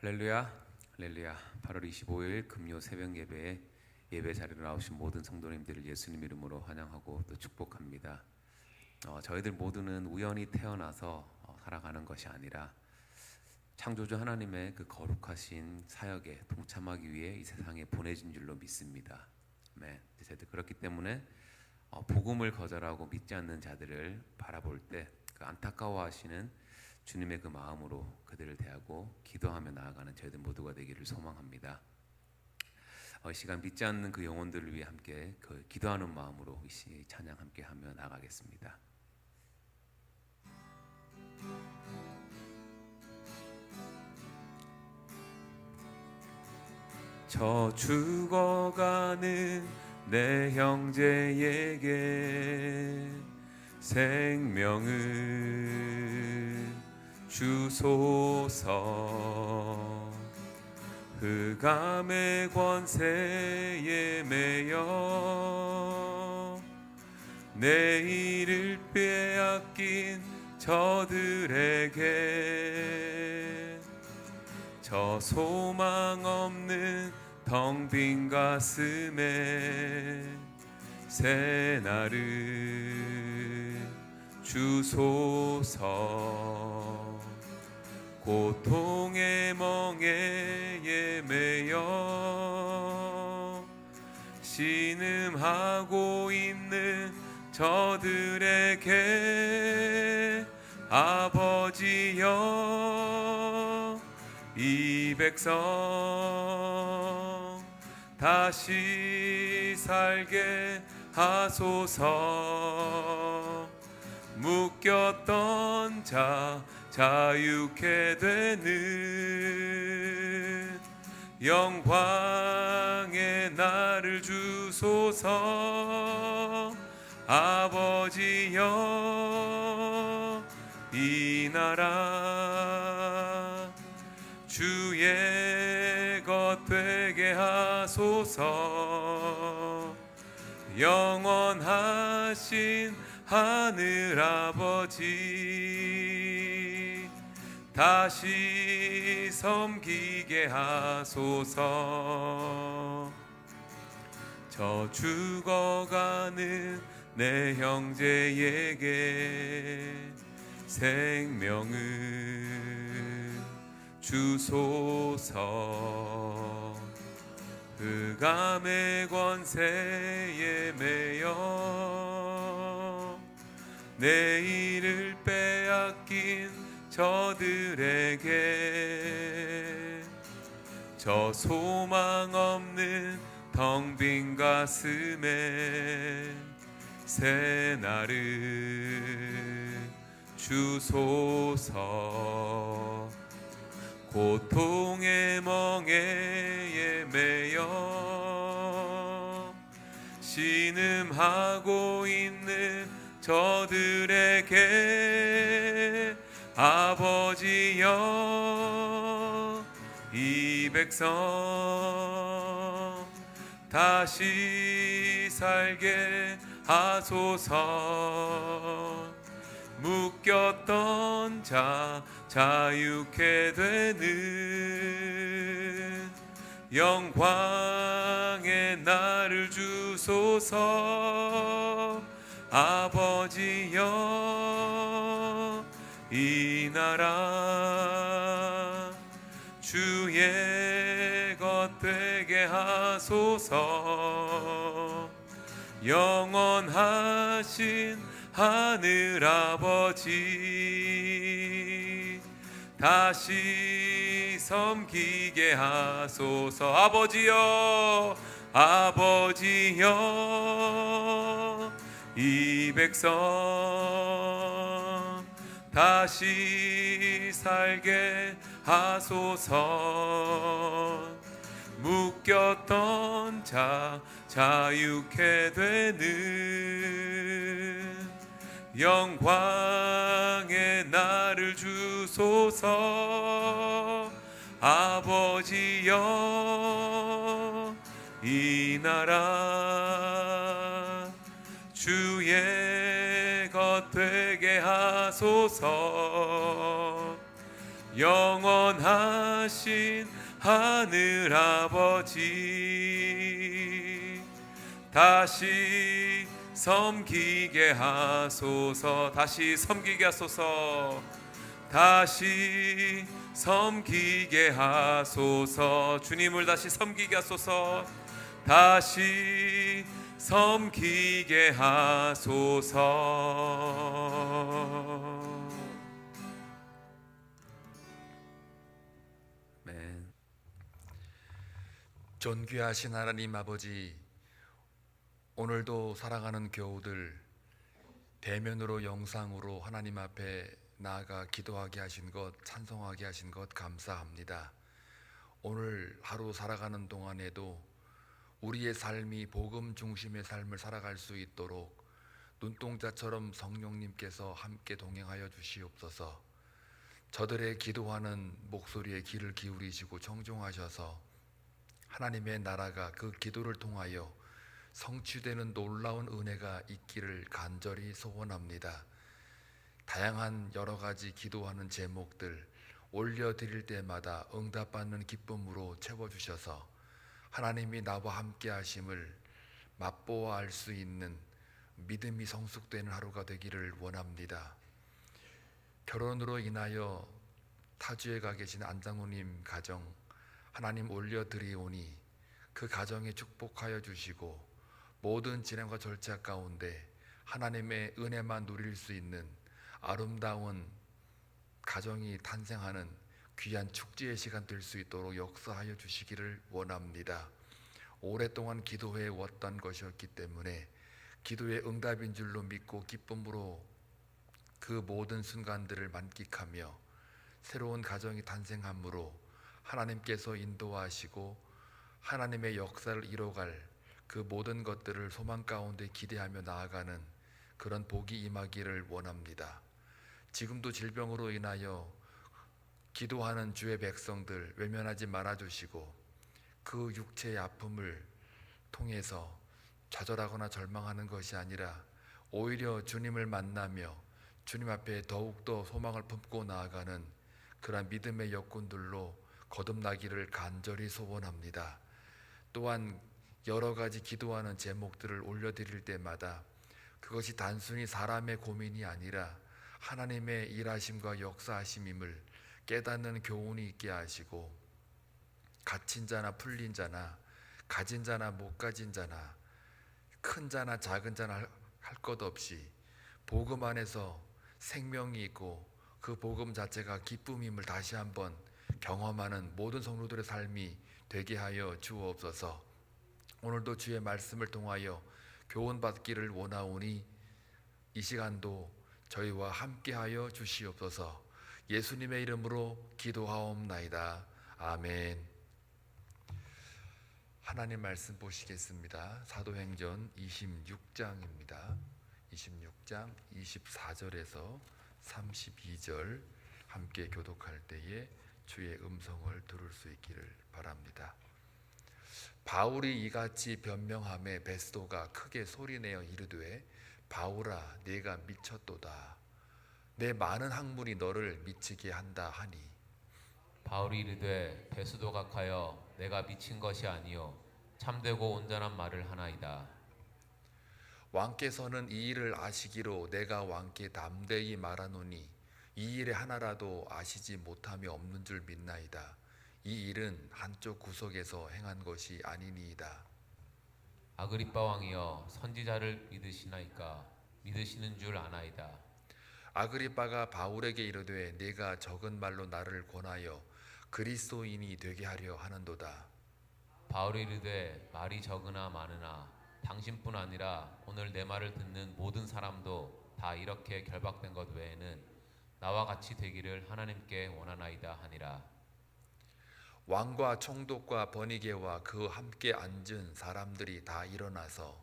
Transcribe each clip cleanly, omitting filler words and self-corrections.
할렐루야, 할렐루야. 8월 25일 금요 새벽 예배에 예배 자리로 나오신 모든 성도님들을 예수님 이름으로 환영하고 또 축복합니다. 저희들 모두는 우연히 태어나서 살아가는 것이 아니라 창조주 하나님의 그 거룩하신 사역에 동참하기 위해 이 세상에 보내진 줄로 믿습니다. 네, 저희들 그렇기 때문에 복음을 거절하고 믿지 않는 자들을 바라볼 때 그 안타까워하시는 주님의 그 마음으로 그들을 대하고 기도하며 나아가는 저희들 모두가 되기를 소망합니다. 이 시간 믿지 않는 그 영혼들을 위해 함께 그 기도하는 마음으로 이 찬양 함께 하며 나아가겠습니다. 저 죽어가는 내 형제에게 생명을 주소서. 흑암의 권세에 매여 내일을 빼앗긴 저들에게 저 소망 없는 텅 빈 가슴에 새 날을 주소서. 고통의 멍에에 매여 신음하고 있는 저들에게 아버지여 이 백성 다시 살게 하소서. 묶였던 자 자유케 되는 영광의 나를 주소서. 아버지여 이 나라 주의 것 되게 하소서. 영원하신 하늘 아버지 다시 섬기게 하소서. 저 죽어가는 내 형제에게 생명을 주소서. 흑암의 권세에 매여 내일을 빼앗긴 저들에게 저 소망 없는 텅 빈 가슴에 새 날을 주소서. 고통의 멍에에 매여 신음하고 있는 저들에게 아버지여 이 백성 다시 살게 하소서. 묶였던 자 자유케 되는 영광의 나를 주소서. 아버지여 이 나라 주의 것 되게 하소서. 영원하신 하늘 아버지 다시 섬기게 하소서. 아버지여 아버지여 이 백성 다시 살게 하소서. 묶였던 자 자유케 되는 영광의 나를 주소서. 아버지여 이 나라 주의 것 되게 하소서. 영원하신 하늘 아버지 다시 섬기게 하소서. 다시 섬기게 하소서. 다시 섬기게 하소서. 주님을 다시 섬기게 하소서. 다시 섬기게 하소서. 아멘. 존귀하신 하나님 아버지, 오늘도 사랑하는 교우들 대면으로 영상으로 하나님 앞에 나아가 기도하게 하신 것, 찬송하게 하신 것 감사합니다. 오늘 하루 살아가는 동안에도 우리의 삶이 복음 중심의 삶을 살아갈 수 있도록 눈동자처럼 성령님께서 함께 동행하여 주시옵소서. 저들의 기도하는 목소리에 귀를 기울이시고 청종하셔서 하나님의 나라가 그 기도를 통하여 성취되는 놀라운 은혜가 있기를 간절히 소원합니다. 다양한 여러 가지 기도하는 제목들 올려드릴 때마다 응답받는 기쁨으로 채워주셔서 하나님이 나와 함께 하심을 맛보아 알 수 있는 믿음이 성숙되는 하루가 되기를 원합니다. 결혼으로 인하여 타주에 가 계신 안장로님 가정 하나님 올려드리오니 그 가정에 축복하여 주시고 모든 진행과 절차 가운데 하나님의 은혜만 누릴 수 있는 아름다운 가정이 탄생하는 귀한 축제의 시간 될 수 있도록 역사하여 주시기를 원합니다. 오랫동안 기도해 왔던 것이었기 때문에 기도의 응답인 줄로 믿고 기쁨으로 그 모든 순간들을 만끽하며 새로운 가정이 탄생함으로 하나님께서 인도하시고 하나님의 역사를 이뤄갈 그 모든 것들을 소망 가운데 기대하며 나아가는 그런 복이 임하기를 원합니다. 지금도 질병으로 인하여 기도하는 주의 백성들 외면하지 말아주시고 그 육체의 아픔을 통해서 좌절하거나 절망하는 것이 아니라 오히려 주님을 만나며 주님 앞에 더욱더 소망을 품고 나아가는 그러한 믿음의 여군들로 거듭나기를 간절히 소원합니다. 또한 여러 가지 기도하는 제목들을 올려드릴 때마다 그것이 단순히 사람의 고민이 아니라 하나님의 일하심과 역사하심임을 깨닫는 교훈이 있게 하시고 갇힌 자나 풀린 자나 가진 자나 못 가진 자나 큰 자나 작은 자나 할 것 없이 복음 안에서 생명이 있고 그 복음 자체가 기쁨임을 다시 한번 경험하는 모든 성도들의 삶이 되게 하여 주옵소서. 오늘도 주의 말씀을 통하여 교훈받기를 원하오니 이 시간도 저희와 함께하여 주시옵소서. 예수님의 이름으로 기도하옵나이다. 아멘. 하나님 말씀 보시겠습니다. 사도행전 26장입니다. 26장 24절에서 32절 함께 교독할 때에 주의 음성을 들을 수 있기를 바랍니다. 바울이 이같이 변명하매 베스도가 크게 소리내어 이르되 바울아 네가 미쳤도다. 내 많은 학문이 너를 미치게 한다 하니 바울이 이르되 베스도가 가여 내가 미친 것이 아니요 참되고 온전한 말을 하나이다. 왕께서는 이 일을 아시기로 내가 왕께 담대히 말하노니 이 일의 하나라도 아시지 못함이 없는 줄 믿나이다. 이 일은 한쪽 구석에서 행한 것이 아니니이다. 아그리빠 왕이여 선지자를 믿으시나이까? 믿으시는 줄 아나이다. 아그리빠가 바울에게 이르되 네가 적은 말로 나를 권하여 그리스도인이 되게 하려 하는도다. 바울이 이르되 말이 적으나 많으나 당신뿐 아니라 오늘 내 말을 듣는 모든 사람도 다 이렇게 결박된 것 외에는 나와 같이 되기를 하나님께 원하나이다 하니라. 왕과 총독과 버니게와 그 함께 앉은 사람들이 다 일어나서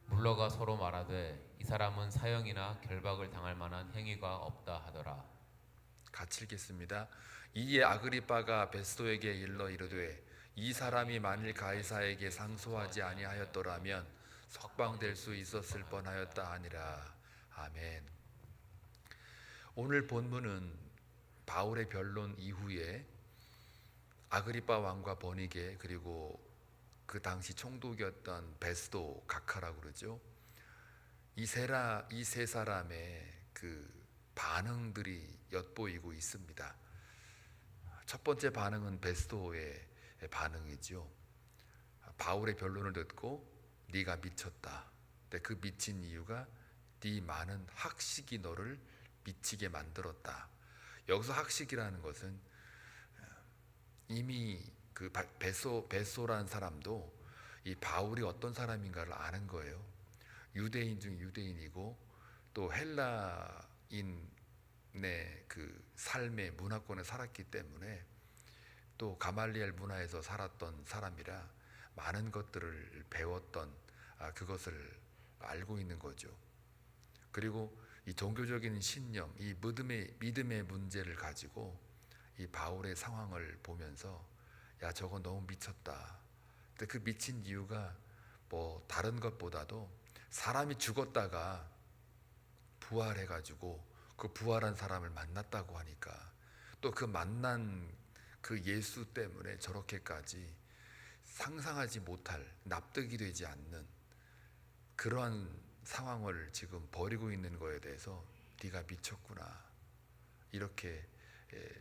물러가 서로 말하되 이 사람은 사형이나 결박을 당할 만한 행위가 없다 하더라. 같이 읽겠습니다. 이에 아그리빠가 베스도에게 일러 이르되 이 사람이 만일 가이사에게 상소하지 아니하였더라면 석방될 수 있었을 뻔하였다 하니라. 아멘. 오늘 본문은 바울의 변론 이후에 아그리빠 왕과 버니게 그리고 그 당시 총독이었던 베스도 각하라고 그러죠. 이 세 사람의 그 반응들이 엿보이고 있습니다. 첫 번째 반응은 베스도의 반응이죠. 바울의 변론을 듣고 네가 미쳤다. 근데 그 미친 이유가 네 많은 학식이 너를 미치게 만들었다. 여기서 학식이라는 것은 이미 그 베소라는 사람도 이 바울이 어떤 사람인가를 아는 거예요. 유대인 중 유대인이고 또 헬라인의 그 삶의 문화권에 살았기 때문에 또 가말리엘 문화에서 살았던 사람이라 많은 것들을 배웠던 그것을 알고 있는 거죠. 그리고 이 종교적인 신념, 이 믿음의 문제를 가지고 이 바울의 상황을 보면서 야 저거 너무 미쳤다. 근데 그 미친 이유가 뭐 다른 것보다도 사람이 죽었다가 부활해가지고 그 부활한 사람을 만났다고 하니까 또 그 만난 그 예수 때문에 저렇게까지 상상하지 못할 납득이 되지 않는 그러한 상황을 지금 벌이고 있는 거에 대해서 네가 미쳤구나 이렇게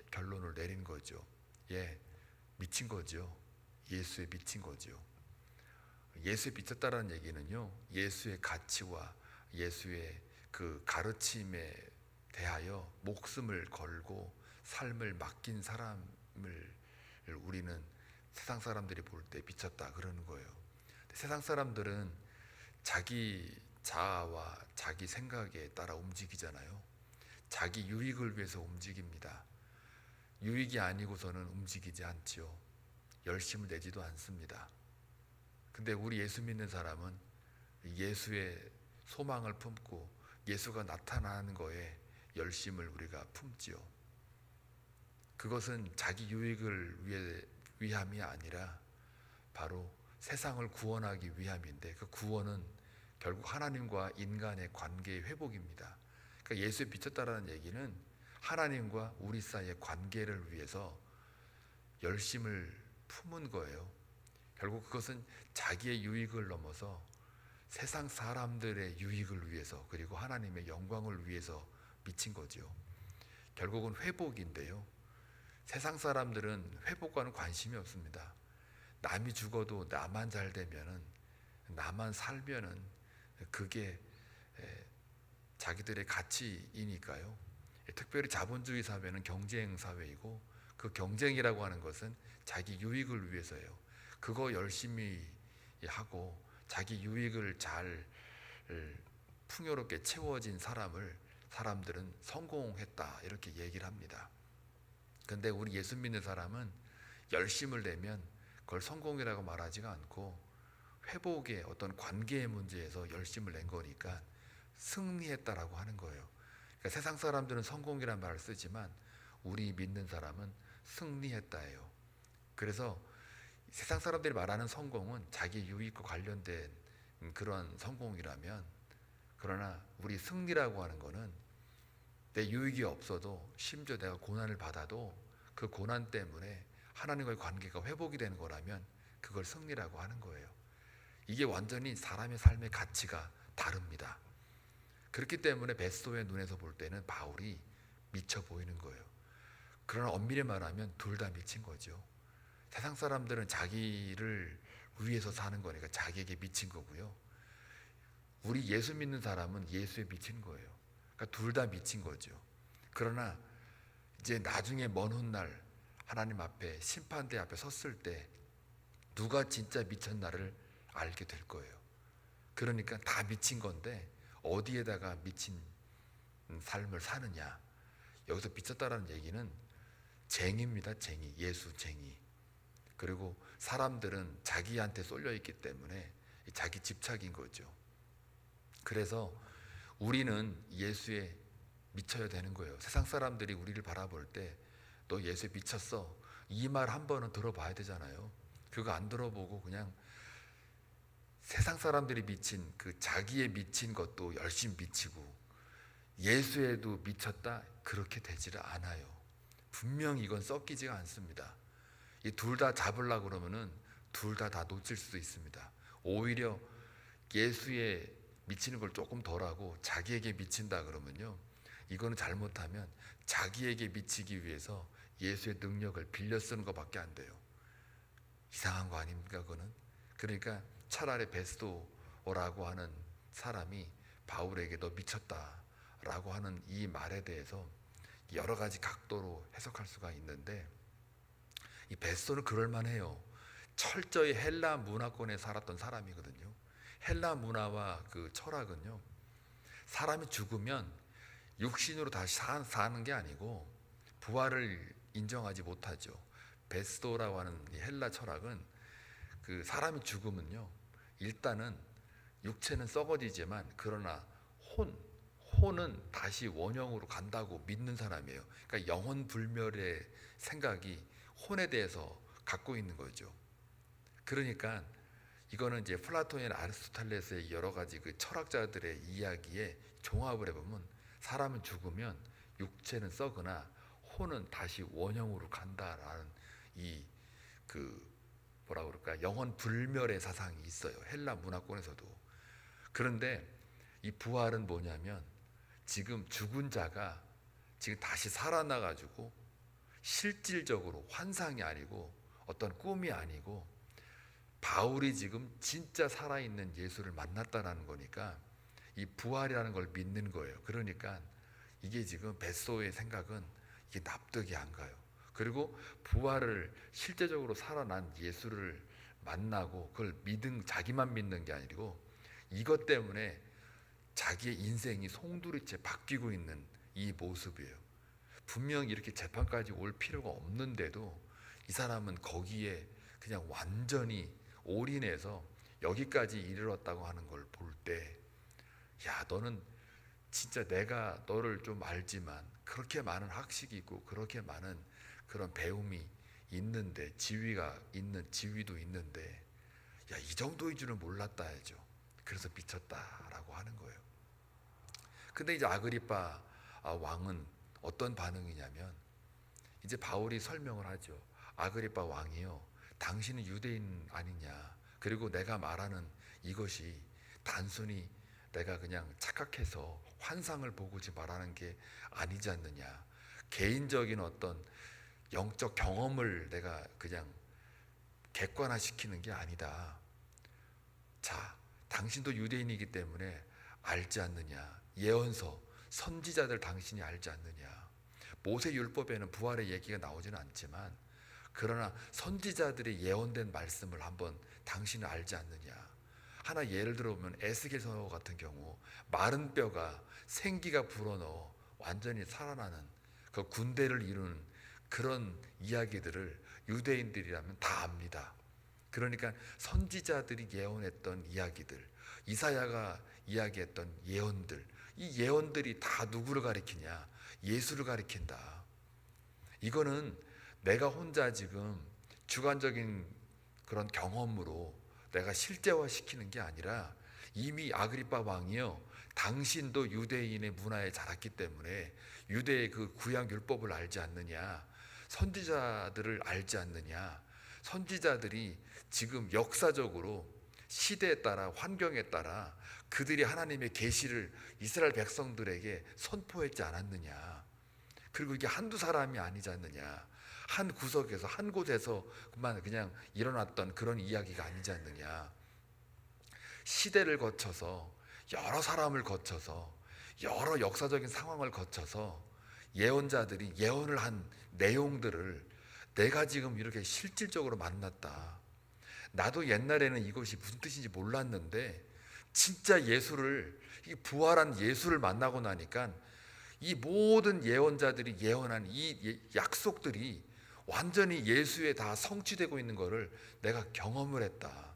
결론을 내린 거죠. 미친 거죠. 예수에 미친 거죠. 예수에 미쳤다라는 얘기는요, 예수의 가치와 예수의 그 가르침에 대하여 목숨을 걸고 삶을 맡긴 사람을 우리는 세상 사람들이 볼 때 미쳤다 그러는 거예요. 세상 사람들은 자기 자아와 자기 생각에 따라 움직이잖아요. 자기 유익을 위해서 움직입니다. 유익이 아니고서는 움직이지 않지요. 열심을 내지도 않습니다. 근데 우리 예수 믿는 사람은 예수의 소망을 품고 예수가 나타나는 거에 열심을 우리가 품지요. 그것은 자기 유익을 위함이 아니라 바로 세상을 구원하기 위함인데 그 구원은 결국 하나님과 인간의 관계의 회복입니다. 그러니까 예수에 미쳤다라는 얘기는 하나님과 우리 사이의 관계를 위해서 열심을 품은 거예요. 결국 그것은 자기의 유익을 넘어서 세상 사람들의 유익을 위해서 그리고 하나님의 영광을 위해서 미친 거죠. 결국은 회복인데요. 세상 사람들은 회복과는 관심이 없습니다. 남이 죽어도 나만 잘 되면은 나만 살면은 그게 자기들의 가치이니까요. 특별히 자본주의 사회는 경쟁 사회이고 그 경쟁이라고 하는 것은 자기 유익을 위해서예요. 그거 열심히 하고 자기 유익을 잘 풍요롭게 채워진 사람들은 성공했다 이렇게 얘기를 합니다. 근데 우리 예수 믿는 사람은 열심을 내면 그걸 성공이라고 말하지가 않고 회복의 어떤 관계의 문제에서 열심을 낸 거니까 승리했다라고 하는 거예요. 그러니까 세상 사람들은 성공이라는 말을 쓰지만 우리 믿는 사람은 승리했다예요. 그래서 세상 사람들이 말하는 성공은 자기 유익과 관련된 그런 성공이라면, 그러나 우리 승리라고 하는 거는 내 유익이 없어도 심지어 내가 고난을 받아도 그 고난 때문에 하나님과의 관계가 회복이 되는 거라면 그걸 승리라고 하는 거예요. 이게 완전히 사람의 삶의 가치가 다릅니다. 그렇기 때문에 베스도의 눈에서 볼 때는 바울이 미쳐 보이는 거예요. 그러나 엄밀히 말하면 둘 다 미친 거죠. 세상 사람들은 자기를 위해서 사는 거니까 자기에게 미친 거고요. 우리 예수 믿는 사람은 예수에 미친 거예요. 그러니까 둘 다 미친 거죠. 그러나 이제 나중에 먼 훗날 하나님 앞에 심판대 앞에 섰을 때 누가 진짜 미쳤나를 알게 될 거예요. 그러니까 다 미친 건데 어디에다가 미친 삶을 사느냐. 여기서 미쳤다라는 얘기는 쟁입니다. 쟁이, 예수 쟁이. 그리고 사람들은 자기한테 쏠려 있기 때문에 자기 집착인 거죠. 그래서 우리는 예수에 미쳐야 되는 거예요. 세상 사람들이 우리를 바라볼 때 너 예수에 미쳤어, 이 말 한 번은 들어봐야 되잖아요. 그거 안 들어보고 그냥 세상 사람들이 미친 그 자기에 미친 것도 열심히 미치고 예수에도 미쳤다, 그렇게 되지를 않아요. 분명히 이건 섞이지가 않습니다. 이 둘 다 잡으려고 그러면은 둘 다 놓칠 수도 있습니다. 오히려 예수에 미치는 걸 조금 덜하고 자기에게 미친다 그러면요, 이거는 잘못하면 자기에게 미치기 위해서 예수의 능력을 빌려 쓰는 것밖에 안 돼요. 이상한 거 아닙니까 그거는? 그러니까 차라리 베스도라고 하는 사람이 바울에게 너 미쳤다라고 하는 이 말에 대해서 여러 가지 각도로 해석할 수가 있는데, 이 베스도는 그럴 만해요. 철저히 헬라 문화권에 살았던 사람이거든요. 헬라 문화와 그 철학은요, 사람이 죽으면 육신으로 다시 사는 게 아니고 부활을 인정하지 못하죠. 베스도라고 하는 이 헬라 철학은 그 사람이 죽으면요, 일단은 육체는 썩어지지만 그러나 혼은 다시 원형으로 간다고 믿는 사람이에요. 그러니까 영혼 불멸의 생각이 혼에 대해서 갖고 있는 거죠. 그러니까 이거는 이제 플라톤이나 아리스토텔레스의 여러 가지 그 철학자들의 이야기에 종합을 해보면, 사람은 죽으면 육체는 썩으나 혼은 다시 원형으로 간다라는 이 그 뭐라 그럴까, 영혼 불멸의 사상이 있어요, 헬라 문화권에서도. 그런데 이 부활은 뭐냐면, 지금 죽은 자가 지금 다시 살아나가지고 실질적으로 환상이 아니고 어떤 꿈이 아니고 바울이 지금 진짜 살아있는 예수를 만났다는 거니까 이 부활이라는 걸 믿는 거예요. 그러니까 이게 지금 베스도의 생각은 이게 납득이 안 가요. 그리고 부활을 실제적으로 살아난 예수를 만나고 그걸 자기만 믿는 게 아니고 이것 때문에 자기의 인생이 송두리째 바뀌고 있는 이 모습이에요. 분명히 이렇게 재판까지 올 필요가 없는데도 이 사람은 거기에 그냥 완전히 올인해서 여기까지 이르렀다고 하는 걸 볼 때, 야, 너는 진짜 내가 너를 좀 알지만 그렇게 많은 학식이 있고 그렇게 많은 그런 배움이 있는데, 지위도 있는데, 야, 이 정도인 줄은 몰랐다 해죠. 그래서 미쳤다라고 하는 거예요. 근데 이제 아그리파 왕은 어떤 반응이냐면, 이제 바울이 설명을 하죠. 아그리파 왕이요, 당신은 유대인 아니냐, 그리고 내가 말하는 이것이 단순히 내가 그냥 착각해서 환상을 보고지 말하는 게 아니지 않느냐, 개인적인 어떤 영적 경험을 내가 그냥 객관화시키는 게 아니다. 자, 당신도 유대인이기 때문에 알지 않느냐, 예언서, 선지자들 당신이 알지 않느냐. 모세 율법에는 부활의 얘기가 나오지는 않지만 그러나 선지자들이 예언된 말씀을 한번 당신은 알지 않느냐. 하나 예를 들어보면 에스겔서 같은 경우 마른 뼈가 생기가 불어넣어 완전히 살아나는 그 군대를 이루는 그런 이야기들을 유대인들이라면 다 압니다. 그러니까 선지자들이 예언했던 이야기들, 이사야가 이야기했던 예언들, 이 예언들이 다 누구를 가리키냐? 예수를 가리킨다. 이거는 내가 혼자 지금 주관적인 그런 경험으로 내가 실제화시키는 게 아니라 이미 아그리파 왕이요, 당신도 유대인의 문화에 자랐기 때문에 유대의 그 구약 율법을 알지 않느냐, 선지자들을 알지 않느냐. 선지자들이 지금 역사적으로 시대에 따라 환경에 따라 그들이 하나님의 계시를 이스라엘 백성들에게 선포했지 않았느냐. 그리고 이게 한두 사람이 아니지 않느냐. 한 구석에서 한 곳에서만 그냥 일어났던 그런 이야기가 아니지 않느냐. 시대를 거쳐서 여러 사람을 거쳐서 여러 역사적인 상황을 거쳐서 예언자들이 예언을 한 내용들을 내가 지금 이렇게 실질적으로 만났다. 나도 옛날에는 이것이 무슨 뜻인지 몰랐는데 진짜 예수를, 이 부활한 예수를 만나고 나니까 이 모든 예언자들이 예언한 이 약속들이 완전히 예수에 다 성취되고 있는 것을 내가 경험을 했다.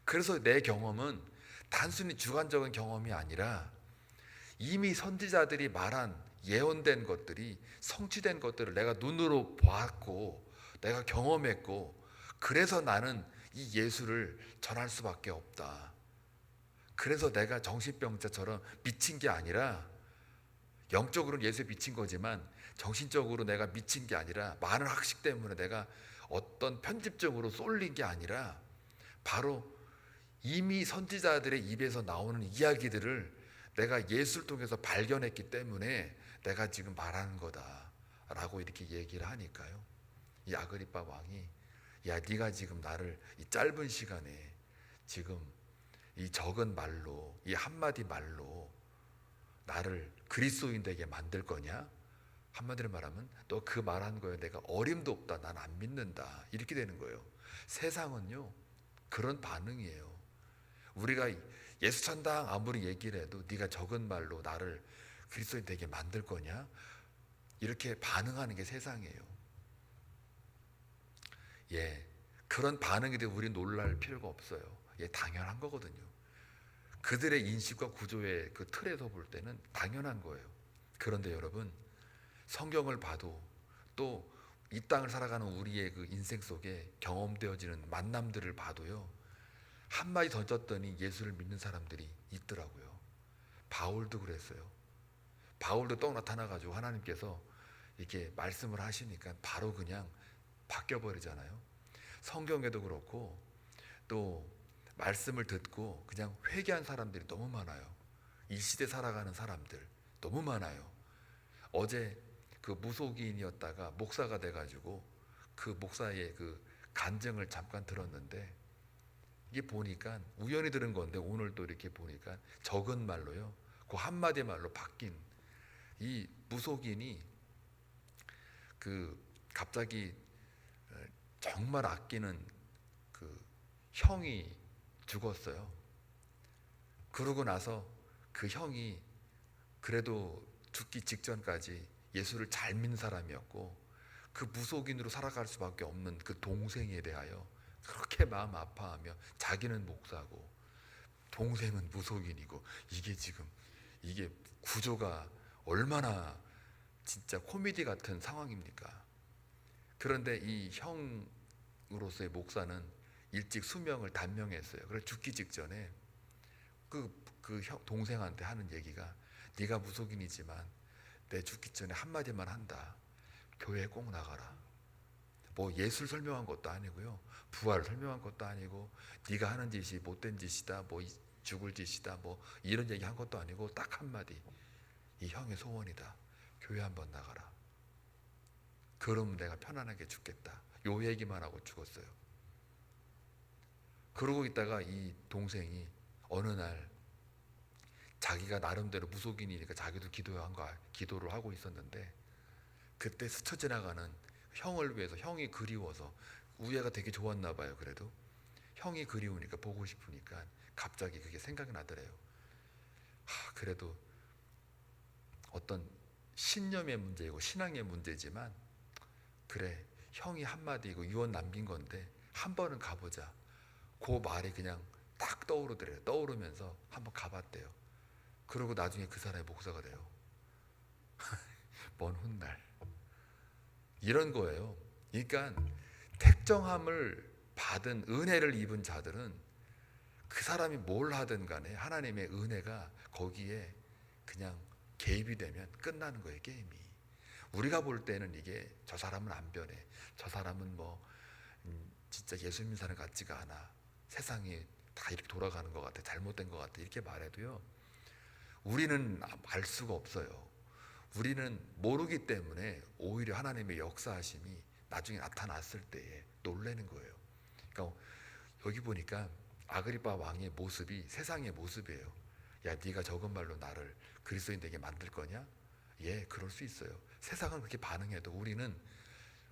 그래서 내 경험은 단순히 주관적인 경험이 아니라 이미 선지자들이 말한 예언된 것들이 성취된 것들을 내가 눈으로 보았고 내가 경험했고, 그래서 나는 이 예수를 전할 수밖에 없다. 그래서 내가 정신병자처럼 미친 게 아니라 영적으로는 예수에 미친 거지만 정신적으로 내가 미친 게 아니라 많은 학식 때문에 내가 어떤 편집적으로 쏠린 게 아니라 바로 이미 선지자들의 입에서 나오는 이야기들을 내가 예수를 통해서 발견했기 때문에 내가 지금 말하는 거다라고 이렇게 얘기를 하니까요. 이 아그리빠 왕이 야, 네가 지금 나를 이 짧은 시간에 지금 이 적은 말로, 이 한마디 말로 나를 그리스도인 되게 만들 거냐? 한마디로 말하면 너 그 말한 거에 내가 어림도 없다, 난 안 믿는다, 이렇게 되는 거예요. 세상은요 그런 반응이에요. 우리가 예수 천당 아무리 얘기를 해도 네가 적은 말로 나를 그리스도인 되게 만들 거냐? 이렇게 반응하는 게 세상이에요. 예, 그런 반응에 대해 우리 놀랄 필요가 없어요. 예, 당연한 거거든요. 그들의 인식과 구조의 그 틀에서 볼 때는 당연한 거예요. 그런데 여러분, 성경을 봐도 또 이 땅을 살아가는 우리의 그 인생 속에 경험되어지는 만남들을 봐도요, 한마디 던졌더니 예수를 믿는 사람들이 있더라고요. 바울도 그랬어요. 바울도 떡 나타나가지고 하나님께서 이렇게 말씀을 하시니까 바로 그냥 바뀌어버리잖아요. 성경에도 그렇고 또 말씀을 듣고 그냥 회개한 사람들이 너무 많아요. 이 시대 살아가는 사람들 너무 많아요. 어제 그 무속인이었다가 목사가 돼가지고 그 목사의 그 간증을 잠깐 들었는데, 이게 보니까 우연히 들은 건데 오늘 또 이렇게 보니까 적은 말로요, 그 한마디 말로 바뀐 이 무속인이 그 갑자기 정말 아끼는 그 형이 죽었어요. 그러고 나서 그 형이 그래도 죽기 직전까지 예수를 잘 믿는 사람이었고, 그 무속인으로 살아갈 수밖에 없는 그 동생에 대하여 그렇게 마음 아파하며, 자기는 목사고 동생은 무속인이고, 이게 지금 이게 구조가 얼마나 진짜 코미디 같은 상황입니까? 그런데 이 형으로서의 목사는 일찍 수명을 단명했어요. 그래서 죽기 직전에 그 동생한테 하는 얘기가, 네가 무속인이지만 내 죽기 전에 한마디만 한다. 교회에 꼭 나가라. 뭐 예술 설명한 것도 아니고요, 부활을 설명한 것도 아니고, 네가 하는 짓이 못된 짓이다, 뭐 죽을 짓이다, 뭐 이런 얘기 한 것도 아니고, 딱 한마디, 이 형의 소원이다. 교회 한번 나가라. 그러면 내가 편안하게 죽겠다. 요 얘기만 하고 죽었어요. 그러고 있다가 이 동생이 어느 날 자기가 나름대로 무속인이니까 자기도 기도를 하고 있었는데, 그때 스쳐 지나가는 형을 위해서, 형이 그리워서, 우애가 되게 좋았나 봐요. 그래도 형이 그리우니까, 보고 싶으니까 갑자기 그게 생각이 나더래요. 그래도 어떤 신념의 문제이고 신앙의 문제지만, 그래 형이 한마디고 유언 남긴 건데 한 번은 가보자. 그 말이 그냥 딱 떠오르더래요. 떠오르면서 한번 가봤대요. 그리고 나중에 그 사람이 목사가 돼요. 먼 훗날. 이런 거예요. 그러니까 택정함을 받은, 은혜를 입은 자들은 그 사람이 뭘 하든 간에 하나님의 은혜가 거기에 그냥 개입이 되면 끝나는 거예요, 게임이. 우리가 볼 때는 이게 저 사람은 안 변해, 저 사람은 뭐 진짜 예수 믿는 사람 같지가 않아, 세상이 다 이렇게 돌아가는 것 같아, 잘못된 것 같아, 이렇게 말해도요, 우리는 알 수가 없어요. 우리는 모르기 때문에 오히려 하나님의 역사하심이 나중에 나타났을 때에 놀라는 거예요. 그러니까 여기 보니까 아그리빠 왕의 모습이 세상의 모습이에요. 야, 네가 적은 말로 나를 그리스도인 되게 만들 거냐? 예, 그럴 수 있어요. 세상은 그렇게 반응해도 우리는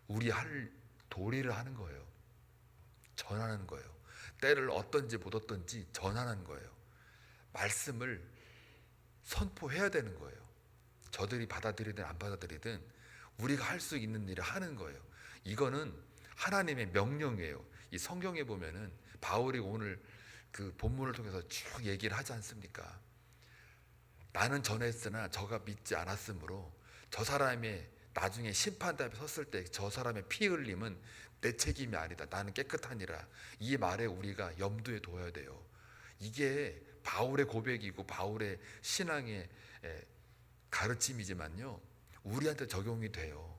우리 할 도리를 하는 거예요. 전하는 거예요. 때를 어떤지 못 어떤지 전하는 거예요. 말씀을 선포해야 되는 거예요. 저들이 받아들이든 안 받아들이든 우리가 할 수 있는 일을 하는 거예요. 이거는 하나님의 명령이에요. 이 성경에 보면은 바울이 오늘 그 본문을 통해서 쭉 얘기를 하지 않습니까? 나는 전했으나 저가 믿지 않았으므로 저 사람의 나중에 심판대 앞에 섰을 때 저 사람의 피 흘림은 내 책임이 아니다. 나는 깨끗하니라. 이 말에 우리가 염두에 둬야 돼요. 이게 바울의 고백이고 바울의 신앙의 가르침이지만요, 우리한테 적용이 돼요.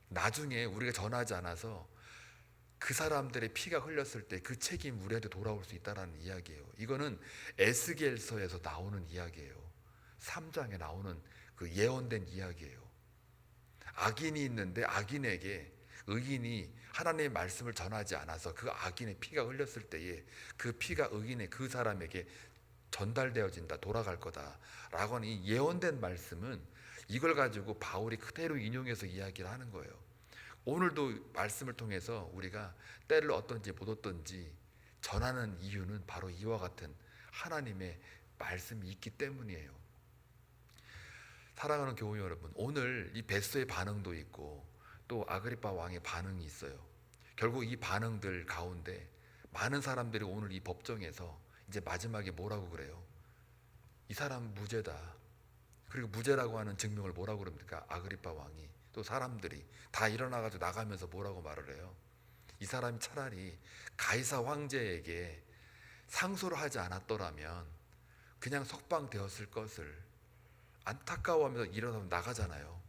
나중에 우리가 전하지 않아서 그 사람들의 피가 흘렸을 때 그 책임 우리한테 돌아올 수 있다는 이야기예요. 이거는 에스겔서에서 나오는 이야기예요. 3장에 나오는 그 예언된 이야기예요. 악인이 있는데 악인에게 의인이 하나님의 말씀을 전하지 않아서 그 악인의 피가 흘렸을 때에 그 피가 의인의 그 사람에게 전달되어진다, 돌아갈 거다라고 하는 이 예언된 말씀은 이걸 가지고 바울이 그대로 인용해서 이야기를 하는 거예요. 오늘도 말씀을 통해서 우리가 때를 어떤지 못 어떤지 전하는 이유는 바로 이와 같은 하나님의 말씀이 있기 때문이에요. 사랑하는 교우 여러분, 오늘 이 베스의 반응도 있고 또 아그리파 왕의 반응이 있어요. 결국 이 반응들 가운데 많은 사람들이 오늘 이 법정에서 이제 마지막에 뭐라고 그래요? 이 사람 무죄다. 그리고 무죄라고 하는 증명을 뭐라고 그럽니까? 아그리파 왕이, 또 사람들이 다 일어나가지고 나가면서 뭐라고 말을 해요? 이 사람이 차라리 가이사 황제에게 상소를 하지 않았더라면 그냥 석방되었을 것을 안타까워하면서 일어나서 나가잖아요.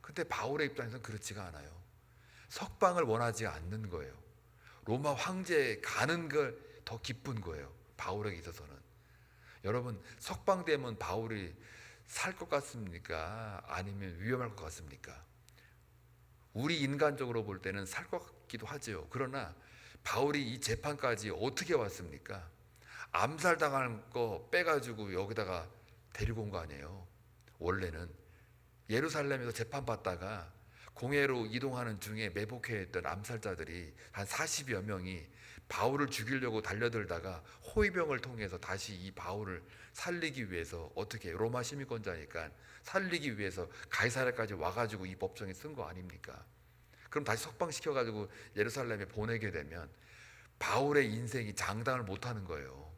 근데 바울의 입장에서는 그렇지가 않아요. 석방을 원하지 않는 거예요. 로마 황제에 가는 걸 더 기쁜 거예요. 바울에게 있어서는. 여러분, 석방되면 바울이 살 것 같습니까? 아니면 위험할 것 같습니까? 우리 인간적으로 볼 때는 살 것 같기도 하죠. 그러나 바울이 이 재판까지 어떻게 왔습니까? 암살당할 거 빼가지고 여기다가 데리고 온 거 아니에요. 원래는 예루살렘에서 재판받다가 공회로 이동하는 중에 매복해있던 암살자들이 한 40여 명이 바울을 죽이려고 달려들다가 호위병을 통해서 다시 이 바울을 살리기 위해서, 어떻게 로마 시민권자니까 살리기 위해서 가이사랴까지 와가지고 이 법정에 쓴 거 아닙니까? 그럼 다시 석방시켜가지고 예루살렘에 보내게 되면 바울의 인생이 장담을 못하는 거예요.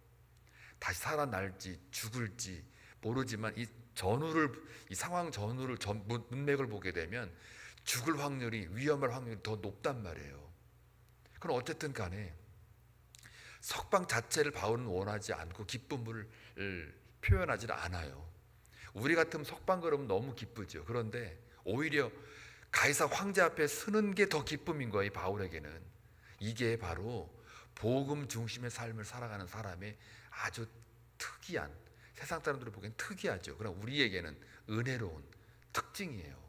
다시 살아날지 죽을지 모르지만 이 상황 전후를 문맥을 보게 되면 죽을 확률이, 위험할 확률이 더 높단 말이에요. 그럼 어쨌든 간에 석방 자체를 바울은 원하지 않고 기쁨을 표현하지는 않아요. 우리 같으면 석방 그러면 너무 기쁘죠. 그런데 오히려 가이사 황제 앞에 서는 게 더 기쁨인 거예요. 바울에게는. 이게 바로 복음 중심의 삶을 살아가는 사람의 아주 특이한, 세상 사람들이 보기엔 특이하죠. 그러나 우리에게는 은혜로운 특징이에요.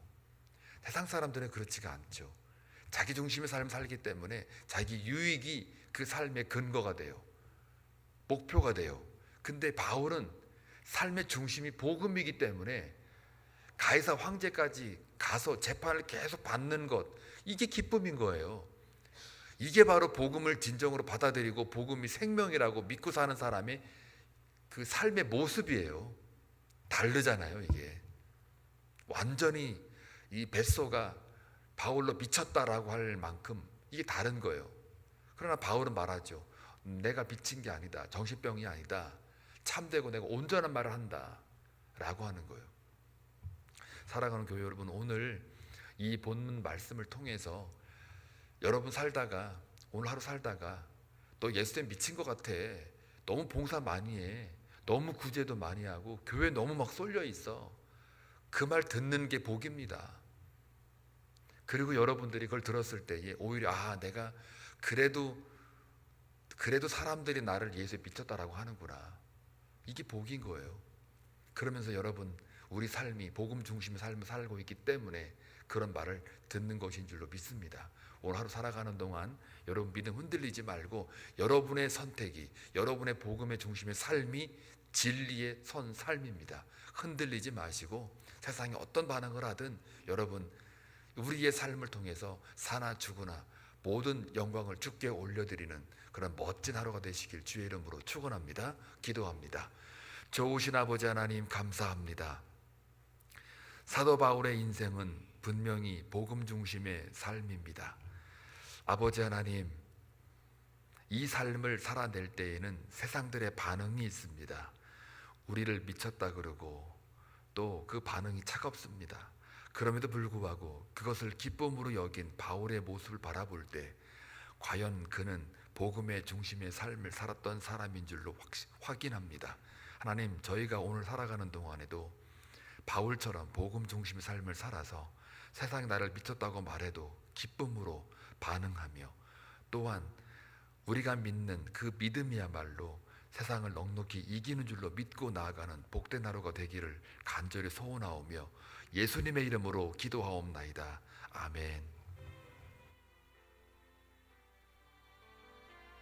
세상 사람들은 그렇지가 않죠. 자기 중심의 삶을 살기 때문에 자기 유익이 그 삶의 근거가 돼요. 목표가 돼요. 근데 바울은 삶의 중심이 복음이기 때문에 가이사 황제까지 가서 재판을 계속 받는 것, 이게 기쁨인 거예요. 이게 바로 복음을 진정으로 받아들이고 복음이 생명이라고 믿고 사는 사람의 그 삶의 모습이에요. 다르잖아요. 이게 완전히 이 벳소가 바울로 미쳤다라고 할 만큼 이게 다른 거예요. 그러나 바울은 말하죠. 내가 미친 게 아니다. 정신병이 아니다. 참되고 내가 온전한 말을 한다 라고 하는 거예요. 사랑하는 교회 여러분, 오늘 이 본문 말씀을 통해서 여러분 살다가, 오늘 하루 살다가 너 예수님 미친 것 같아, 너무 봉사 많이 해, 너무 구제도 많이 하고 교회 너무 막 쏠려 있어, 그 말 듣는 게 복입니다. 그리고 여러분들이 그걸 들었을 때에 오히려 내가 그래도 사람들이 나를 예수에 미쳤다라고 하는구나, 이게 복인 거예요. 그러면서 여러분, 우리 삶이 복음 중심의 삶을 살고 있기 때문에 그런 말을 듣는 것인 줄로 믿습니다. 오늘 하루 살아가는 동안 여러분 믿음 흔들리지 말고 여러분의 선택이, 여러분의 복음의 중심의 삶이 진리의 선 삶입니다. 흔들리지 마시고 세상에 어떤 반응을 하든 여러분 우리의 삶을 통해서 사나 죽으나 모든 영광을 주께 올려드리는 그런 멋진 하루가 되시길 주의 이름으로 축원합니다. 기도합니다. 좋으신 아버지 하나님, 감사합니다. 사도 바울의 인생은 분명히 복음 중심의 삶입니다. 아버지 하나님, 이 삶을 살아낼 때에는 세상들의 반응이 있습니다. 우리를 미쳤다 그러고 또 그 반응이 차갑습니다. 그럼에도 불구하고 그것을 기쁨으로 여긴 바울의 모습을 바라볼 때 과연 그는 복음의 중심의 삶을 살았던 사람인 줄로 확인합니다. 하나님, 저희가 오늘 살아가는 동안에도 바울처럼 복음 중심의 삶을 살아서 세상이 나를 미쳤다고 말해도 기쁨으로 반응하며, 또한 우리가 믿는 그 믿음이야말로 세상을 넉넉히 이기는 줄로 믿고 나아가는 복된 하루가 되기를 간절히 소원하오며 예수님의 이름으로 기도하옵나이다. 아멘.